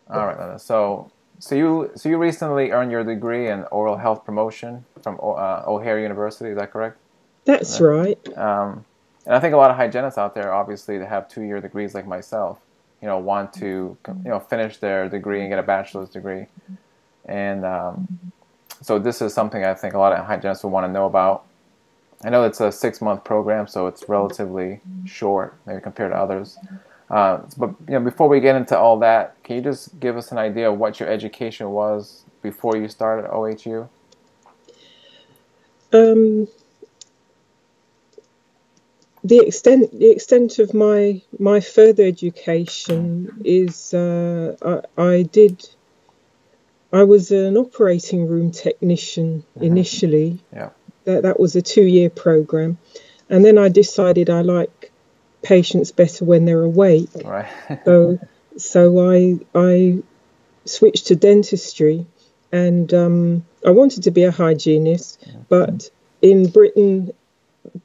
All right, Linda. So you recently earned your degree in oral health promotion from O'Hare University. Is that correct? That's Linda? right. Um, and I think a lot of hygienists out there, obviously, that have 2-year degrees like myself, want to finish their degree and get a bachelor's degree. And so this is something I think a lot of hygienists will want to know about. I know it's a 6-month program, so it's relatively short, maybe compared to others. But before we get into all that, can you just give us an idea of what your education was before you started OHU? Um, the extent of my further education is I was an operating room technician Mm-hmm. initially. Yeah. That was a 2-year program, and then I decided I like patients better when they're awake. Right. So so I switched to dentistry, and I wanted to be a hygienist, but in Britain,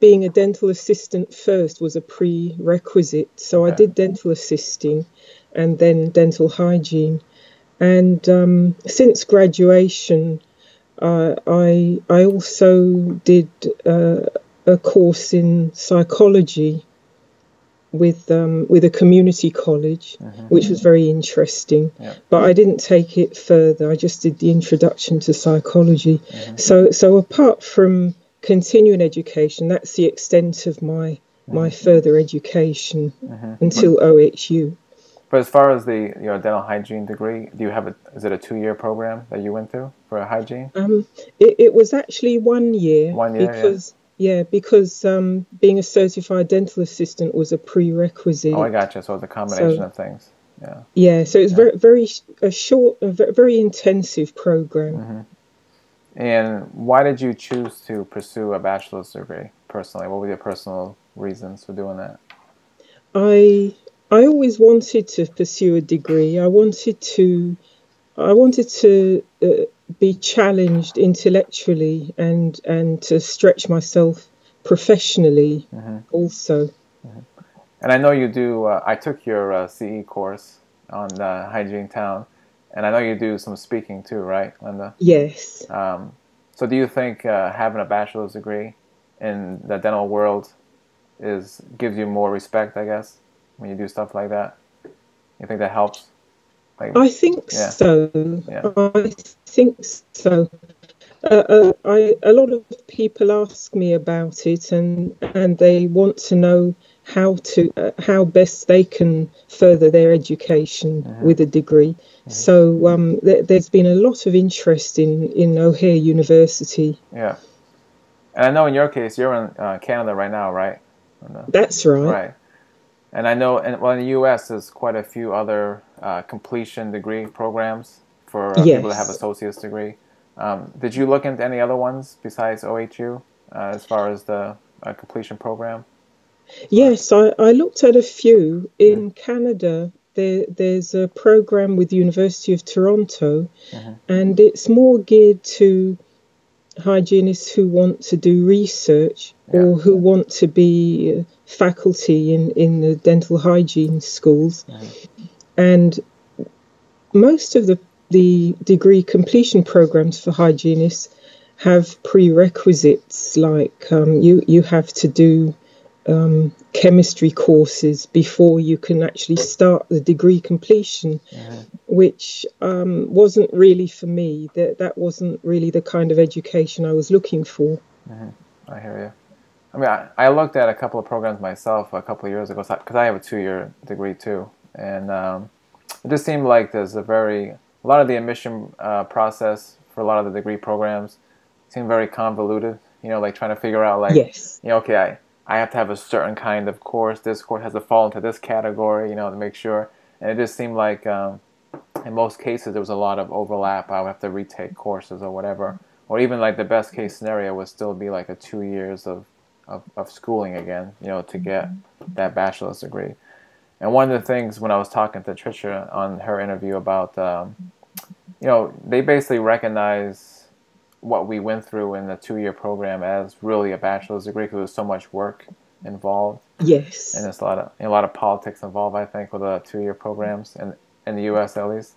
being a dental assistant first was a prerequisite. So I Okay. did dental assisting and then dental hygiene. And since graduation, I also did a course in psychology with a community college, Mm-hmm. which was very interesting. Yeah. But I didn't take it further. I just did the introduction to psychology. Mm-hmm. So apart from continuing education, that's the extent of my Mm-hmm. further education Mm-hmm. until OHU. But as far as the dental hygiene degree, do you have is it a 2-year program that you went through for hygiene? Um, it was actually 1 year 1 year, yeah. because being a certified dental assistant was a Oh, I prerequisite. gotcha. So it's a combination So of things. Yeah. yeah, so it's Yeah. very a short, very intensive program. Mm-hmm. And why did you choose to pursue a bachelor's degree personally? What were your personal reasons for doing that? I I always wanted to pursue a degree. I wanted to be challenged intellectually and to stretch myself professionally Mm-hmm. also. Mm-hmm. And I know you do. I took your CE course on Hygiene Town, and I know you do some speaking too, right, Linda? Yes. Um, so do you think having a bachelor's degree in the dental world is gives you more respect, I guess, when you do stuff like that? You think that helps? Like, I think yeah, so. yeah. I think so. A lot of people ask me about it, and they want to know how best they can further their education Mm-hmm. with a degree. Mm-hmm. So there's been a lot of interest in O'Hare University. Yeah. And I know in your case, you're in Canada right now, right? That's right. Right. And I know, in the U.S., there's quite a few other completion degree programs for people that have Yes. associate's degree. Did you look into any other ones besides OHU as far as the completion program? Or, Yes, I looked at a few mm-hmm. in Canada. There's a program with the University of Toronto, Mm-hmm. and it's more geared to hygienists who want to do research Yeah. or who want to be faculty in the dental hygiene schools. Mm-hmm. And most of the degree completion programs for hygienists have prerequisites like you have to do chemistry courses before you can actually start the degree completion, Mm-hmm. which wasn't really for me. That wasn't really the kind of education I was looking for. Mm-hmm. I hear you. I mean, I looked at a couple of programs myself a couple of years ago because I have a 2-year degree too, and it just seemed like a lot of the admission process for a lot of the degree programs seemed very convoluted. Like trying to figure out like, Yes. okay, I have to have a certain kind of course. This course has to fall into this category, to make sure. And it just seemed like in most cases there was a lot of overlap. I would have to retake courses or whatever, or even like the best case scenario would still be like a 2 years of schooling again, to get that bachelor's degree. And one of the things when I was talking to Tricia on her interview about, they basically recognize what we went through in the 2-year program as really a bachelor's degree because there's so much work involved and Yes. there's a lot of politics involved. I think with the 2-year programs in the U.S. at least.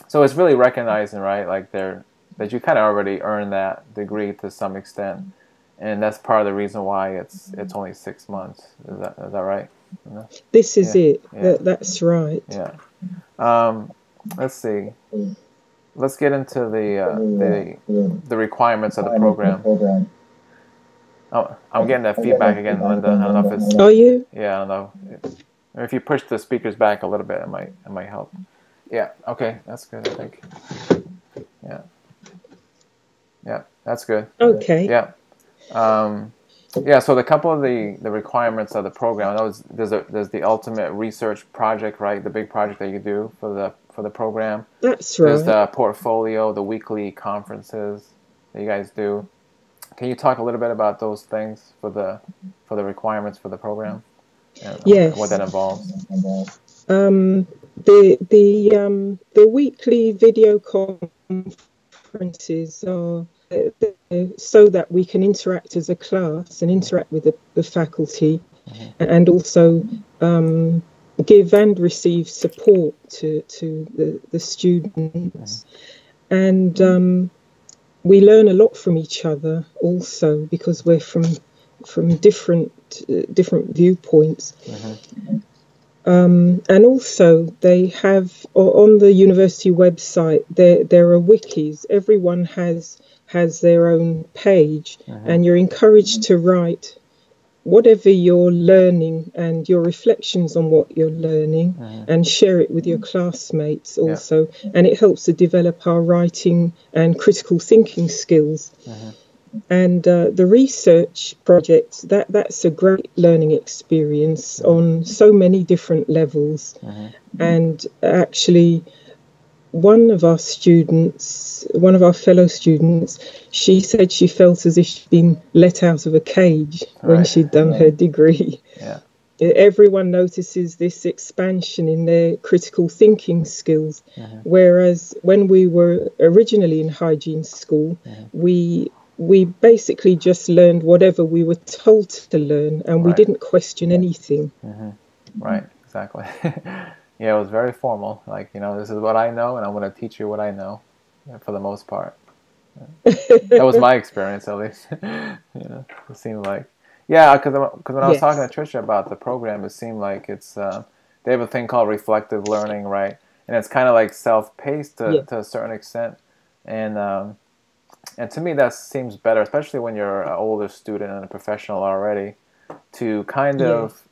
So it's really recognizing, right, like that you kind of already earned that degree to some extent, and that's part of the reason why it's only 6 months. Is that right? This is Yeah, it. yeah, That's right. yeah. Let's see. Let's get into the requirements of the program. Oh, I'm getting that feedback again, Linda. I don't know if it's. Are you? Yeah, I don't know. If you push the speakers back a little bit, it might help. Yeah. Okay, that's good. I think. Yeah. Yeah, that's good. Okay. Yeah. Yeah. So the couple of the requirements of the program. There's the ultimate research project, right? The big project that you do for the program. That's There's right. the portfolio, the weekly conferences that you guys do. Can you talk a little bit about those things for the requirements for the program and what that Yes. involves? The weekly video conferences are so that we can interact as a class and interact with the faculty, and also give and receive support to the students. And we learn a lot from each other also, because we're from different viewpoints. And also they have on the university website there are wikis. Everyone has their own page, and you're encouraged to write whatever you're learning and your reflections on what you're learning, and share it with your classmates also. And it helps to develop our writing and critical thinking skills. And the research project, that's a great learning experience on so many different levels. And actually, one of our fellow students, she said she felt as if she'd been let out of a cage when she'd done her degree. Yeah. Everyone notices this expansion in their critical thinking skills, whereas when we were originally in hygiene school, we basically just learned whatever we were told to learn, and we didn't question anything. Right, exactly. Yeah, it was very formal. Like, this is what I know, and I'm going to teach you what I know, for the most part. That was my experience, at least. It seemed like, because when I was talking to Trisha about the program, it seemed like it's they have a thing called reflective learning, right? And it's kind of like self-paced to a certain extent, and to me that seems better, especially when you're an older student and a professional already, to kind of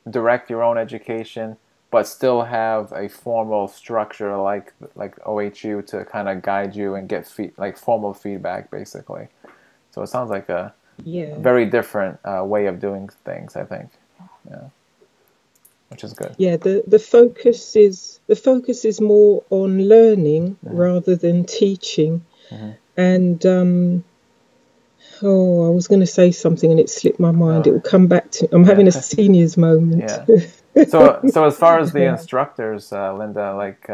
direct your own education, but still have a formal structure like OHU to kind of guide you and get formal feedback, basically. So it sounds like a very different way of doing things, I think. Yeah, which is good. Yeah, the focus is more on learning rather than teaching. And I was going to say something and it slipped my mind. It will come back to. I'm having a seniors moment. So as far as the instructors, Linda, like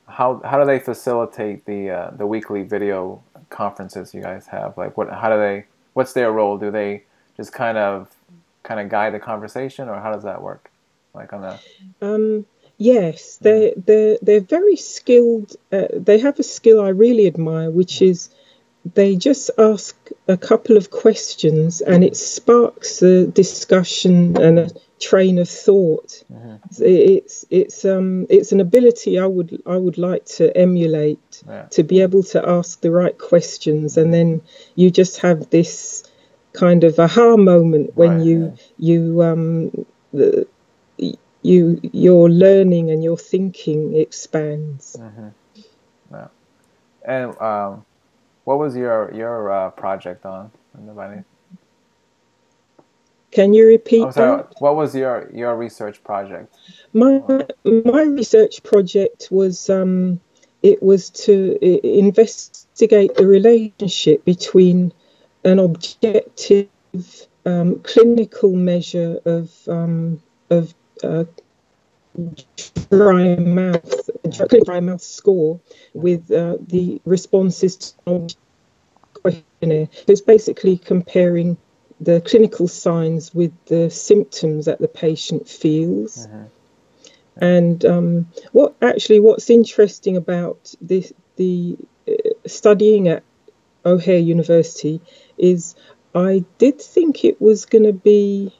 how do they facilitate the weekly video conferences you guys have? Like what's their role? Do they just kind of guide the conversation, or how does that work? Like on the yes, they're very skilled. They have a skill I really admire, which is they just ask a couple of questions and it sparks a discussion and a train of thought. It's an ability I would like to emulate, to be able to ask the right questions, and then you just have this kind of aha moment when your learning and your thinking expands. Yeah. And what was your project on? Can you repeat that? What was your research project? My research project was it was to investigate the relationship between an objective clinical measure of dry mouth score with the responses to the questionnaire. It's basically comparing the clinical signs with the symptoms that the patient feels. And what's interesting about the studying at O'Hare University is I did think it was going to be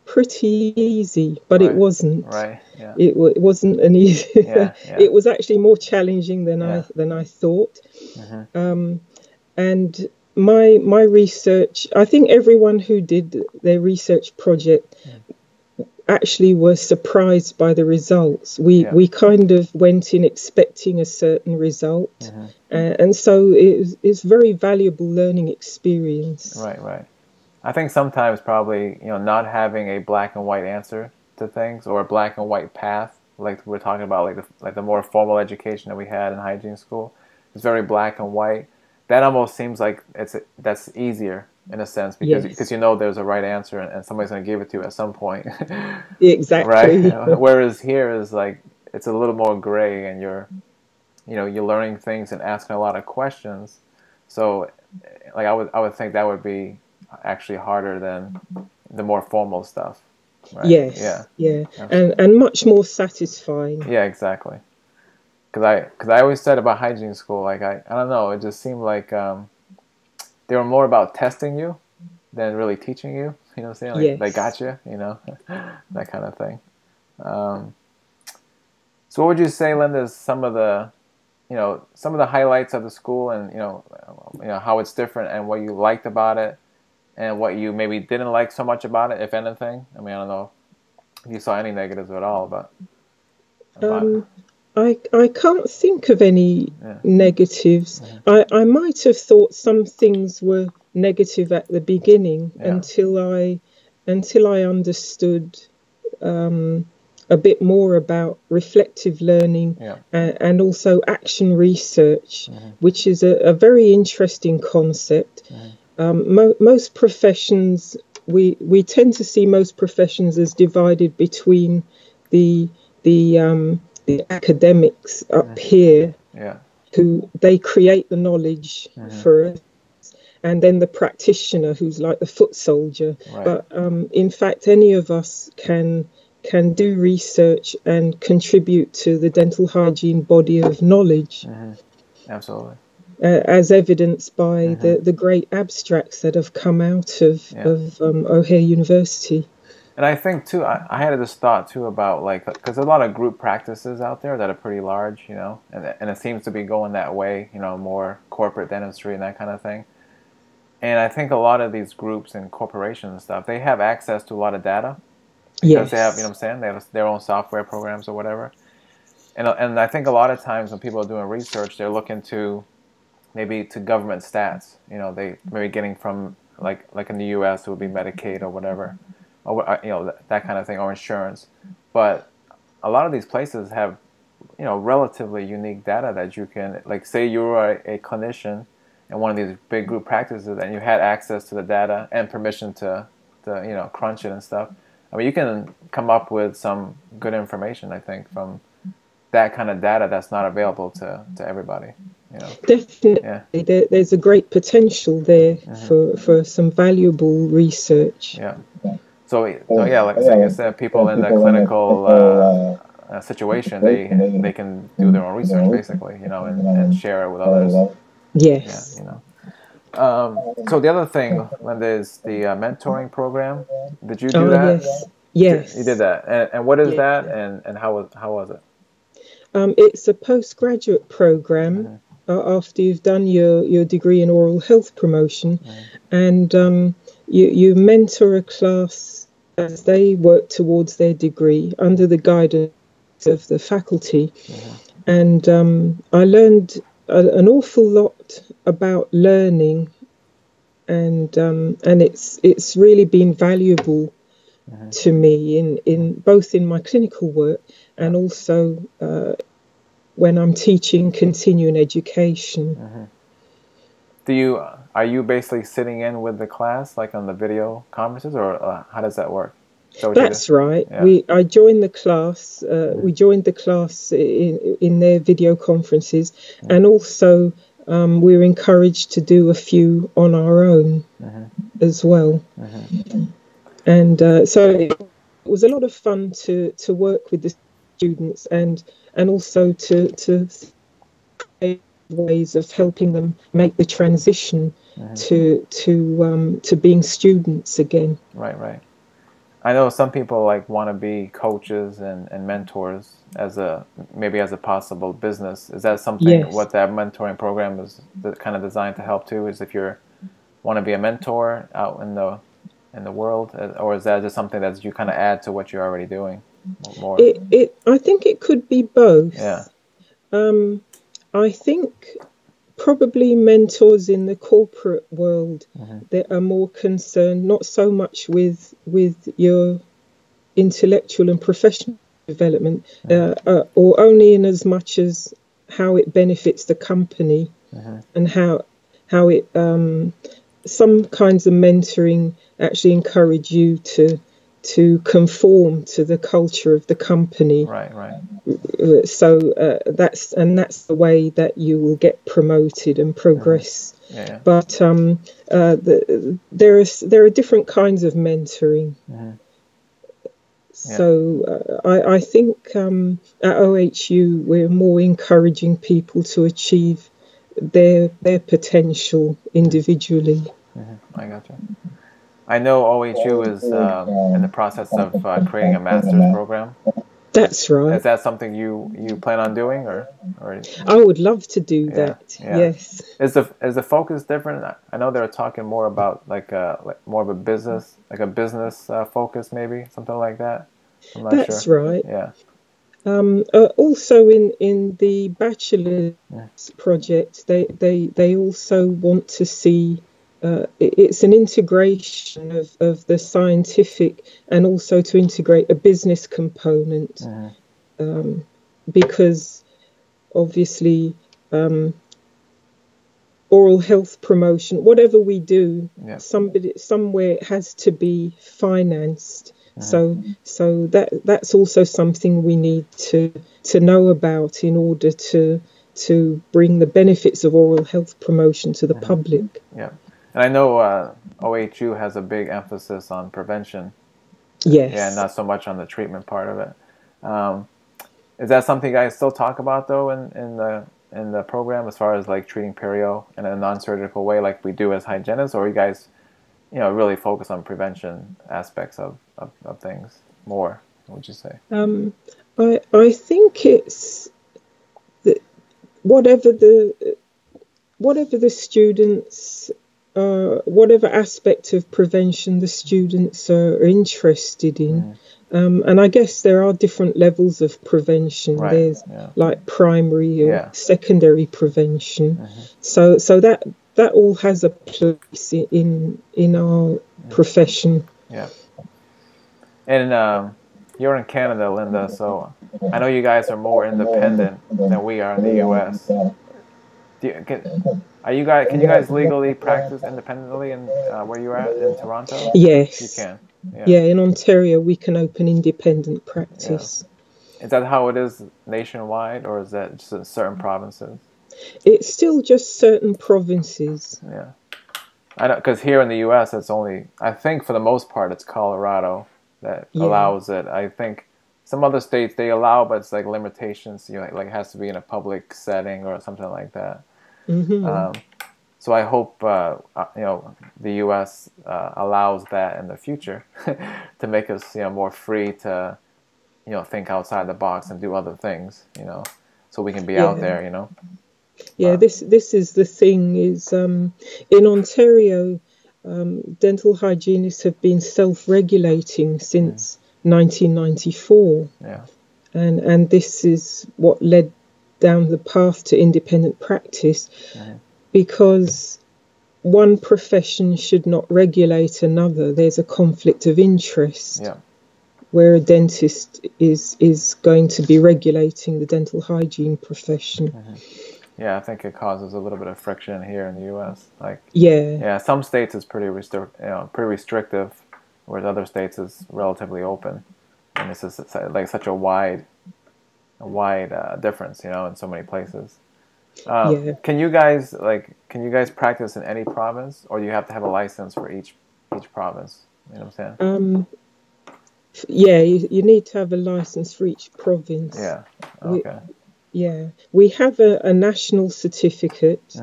pretty easy, but it wasn't. Right. Yeah. It wasn't an easy. Yeah. Yeah. It was actually more challenging than Yeah. I thought. Mm-hmm. And my research, I think everyone who did their research project actually were surprised by the results. We kind of went in expecting a certain result, and so it's very valuable learning experience. Right. Right. I think sometimes probably, not having a black and white answer to things, or a black and white path, like we're talking about, like the more formal education that we had in hygiene school, it's very black and white. That almost seems like that's easier in a sense, because there's a right answer, and somebody's going to give it to you at some point. Exactly. Right. Whereas here is like it's a little more gray, and you're learning things and asking a lot of questions. So, like I would think that would be actually harder than the more formal stuff. Right? Yes. Yeah. And much more satisfying. Yeah, exactly. Because I always said about hygiene school, like I don't know, it just seemed like they were more about testing you than really teaching you. You know what I'm saying? Like they got you, that kind of thing. So what would you say, Linda, is some of the highlights of the school, and how it's different, and what you liked about it, and what you maybe didn't like so much about it, if anything? I mean, I don't know if you saw any negatives at all, but I can't think of any negatives. I might have thought some things were negative at the beginning until I understood a bit more about reflective learning and also action research, which is a very interesting concept. Most professions, we tend to see most professions as divided between the academics up here, who they create the knowledge for us, and then the practitioner, who's like the foot soldier. Right. But in fact, any of us can do research and contribute to the dental hygiene body of knowledge. Absolutely. As evidenced by the great abstracts that have come out of O'Hare University. And I think too, I had this thought too about because there's a lot of group practices out there that are pretty large, and it seems to be going that way, more corporate dentistry and that kind of thing. And I think a lot of these groups and corporations and stuff, they have access to a lot of data because they have, they have their own software programs or whatever. And I think a lot of times when people are doing research, they're looking to maybe to government stats. They maybe getting from like in the U.S. it would be Medicaid or whatever. Or, that kind of thing, or insurance. But a lot of these places have, relatively unique data that you can, like, say you were a clinician in one of these big group practices and you had access to the data and permission to crunch it and stuff. I mean, you can come up with some good information, I think, from that kind of data that's not available to everybody. Definitely. Yeah. There's a great potential there for some valuable research. Yeah. So like I said, people in the clinical situation, they can do their own research basically, and share it with others. Yes. Yeah, so the other thing, Linda, is the mentoring program. Did you do that? Yes. You did that, and what is that, and how was it? It's a postgraduate program after you've done your degree in oral health promotion, and you mentor a class as they work towards their degree under the guidance of the faculty. And I learned an awful lot about learning, and it's really been valuable to me in both in my clinical work and also when I'm teaching continuing education. Are you basically sitting in with the class, like on the video conferences, or how does that work? That's right. Yeah. I joined the class. We joined the class in their video conferences, and also we were encouraged to do a few on our own as well. And so it was a lot of fun to work with the students, and also to ways of helping them make the transition to being students again. Right, right. I know some people like want to be coaches and mentors as maybe as a possible business. Is that something Yes. what that mentoring program is kind of designed to help too? Is if you want to be a mentor out in the world, or is that just something that you kind of add to what you're already doing more? I think it could be Yeah. both. I think probably mentors in the corporate world that are more concerned not so much with your intellectual and professional development, or only in as much as how it benefits the company, and how it some kinds of mentoring actually encourage you to conform to the culture of the company. Right, right. So that's the way that you will get promoted and progress. Yeah. But there are different kinds of mentoring. So I think at OHU we're more encouraging people to achieve their potential individually. I got you. I know OHU is in the process of creating a master's program. That's right. Is that something you plan on doing, or? I would love to do Yeah, that. yeah. Yes. Is the focus different? I know they were talking more about like more of a business, like a business focus, maybe something like that. I'm not That's sure. right. Yeah. Also, in the bachelor's project, they also want to see it's an integration of the scientific, and also to integrate a business component, because obviously oral health promotion, whatever we do, somewhere it has to be financed. So that's also something we need to know about in order to bring the benefits of oral health promotion to the public. Yeah, and I know OHU has a big emphasis on prevention. Yes. Yeah, not so much on the treatment part of it. Is that something you guys still talk about though in the program, as far as like treating perio in a non-surgical way, like we do as hygienists, or you guys, really focus on prevention aspects of things more? Would you say? I think it's that whatever the students, whatever aspect of prevention the students are interested in. And I guess there are different levels of prevention. Right. There's like primary or secondary prevention. So that all has a place in our profession. Yeah. And you're in Canada, Linda, so I know you guys are more independent than we are in the U.S. Can you guys legally practice independently in where you're at in Toronto? Yes. You can. Yeah, in Ontario we can open independent practice. Yeah. Is that how it is nationwide, or is that just in certain provinces? It's still just certain provinces. Yeah. I know, because here in the U.S. it's only, I think for the most part, it's Colorado that allows it. I think some other states they allow, but it's like limitations. Like it has to be in a public setting or something like that. So I hope the U.S. Allows that in the future to make us more free to think outside the box and do other things. So we can be out there. Yeah, this is the thing is in Ontario, dental hygienists have been self-regulating since 1994. Yeah. And this is what led down the path to independent practice, because one profession should not regulate another. There's a conflict of interest. Yeah. Where a dentist is going to be regulating the dental hygiene profession. Yeah, I think it causes a little bit of friction here in the U.S. Like, some states is pretty restrictive, whereas other states is relatively open, and this is like such a wide difference, in so many places. Can you guys practice in any province, or do you have to have a license for each province? You know what I'm saying? Yeah, you need to have a license for each province. Yeah. We, Okay. yeah, we have a national certificate,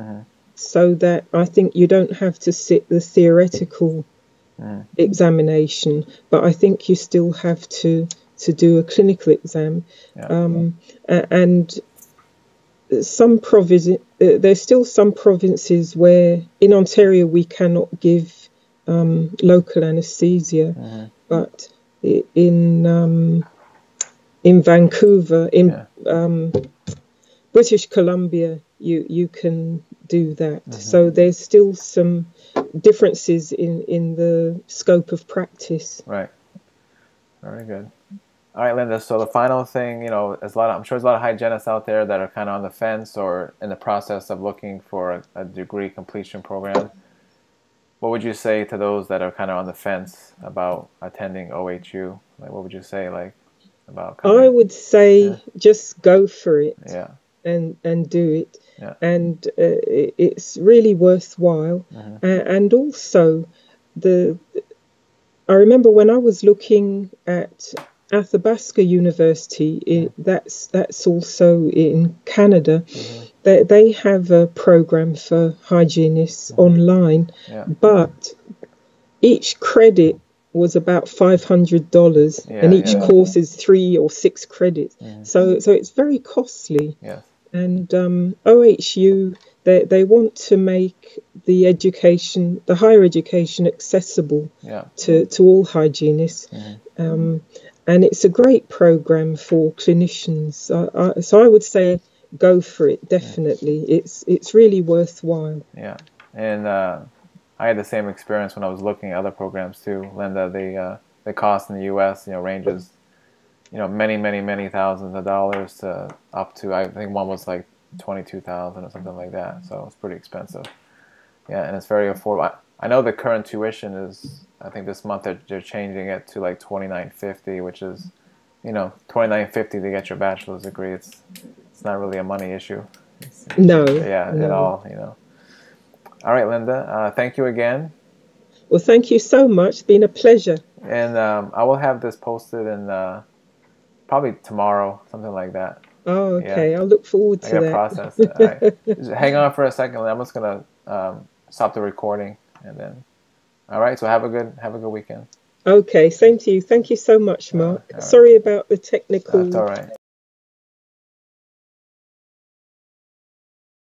so that I think you don't have to sit the theoretical examination, but I think you still have to do a clinical exam. Yeah. And some province, there's still some provinces where in Ontario we cannot give local anesthesia, but in Vancouver, in Yeah. British Columbia, you can do that. So there's still some differences in the scope of practice. Right. Very good. All right, Linda. So the final thing, there's a lot. I'm sure there's a lot of hygienists out there that are kind of on the fence or in the process of looking for a degree completion program. What would you say to those that are kind of on the fence about attending OHU? Like, what would you say, like, about kind I of? would Yeah. say just go for it Yeah. and do it, Yeah. and it's really worthwhile. And also, the I remember when I was looking at Athabasca University, that's also in Canada. They have a program for hygienists online, Yeah. but each credit was about $500, and Yeah. each Yeah. course is 3 or 6 credits. So it's very costly. Yes. And OHU, they want to make the higher education accessible Yeah. to all hygienists. And it's a great program for clinicians. So I would say go for it, definitely. It's really worthwhile. Yeah. And I had the same experience when I was looking at other programs too, Linda. The cost in the U.S. Ranges many, many, many thousands of dollars to up to, I think one was like 22,000 or something like that. So it's pretty expensive. Yeah, and it's very affordable. I know the current tuition is, I think this month they're changing it to like $29.50, which is, $29.50 to get your bachelor's degree. It's not really a money issue. No, Yeah, at no. all. All right, Linda. Thank you again. Well, thank you so much. It's been a pleasure. And I will have this posted in probably tomorrow, something like that. Oh, Yeah, okay. I'll look forward I to gotta process it. All right, that. just hang on for a second. I'm just gonna stop the recording, and then. All right. So have a good weekend. Okay, same to you. Thank you so much, Mark. All right. Sorry about the technical That's all right.